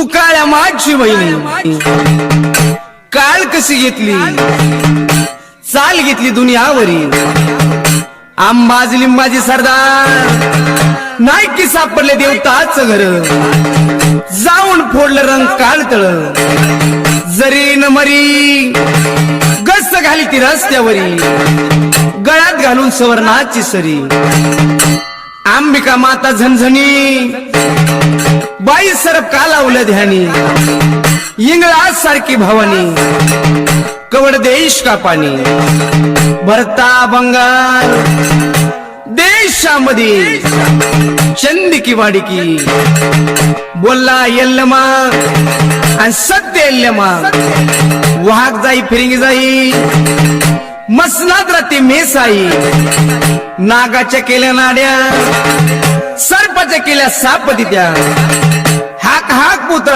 तू काळ्या माझी बहिणी काळ कशी घेतली चाल घेतली दुनियावरी आंबाज लिंबाजी सरदार नाही की सापडले देवताच घर जाऊन फोडलं रंग काळतळ जरी न मरी गस्त घाली ती रस्त्यावरी गळ्यात घालून सवर्णाची सरी अंबिका माता झणझणी बाई सरप का लावलं ध्यानी इंगळा सारखी भवानी कवड देश का पाणी भरता बंगाल देशामध्ये चंदिकी वाडिकी बोलला यल्लमा आणि सत्य यल्लमा वाहक जाई फिरिंगी जाई मसनात राती मेसाई नागाच्या केल्या नाड्या सर्पाच्या केल्या सापती त्या हाक हाक पुत्र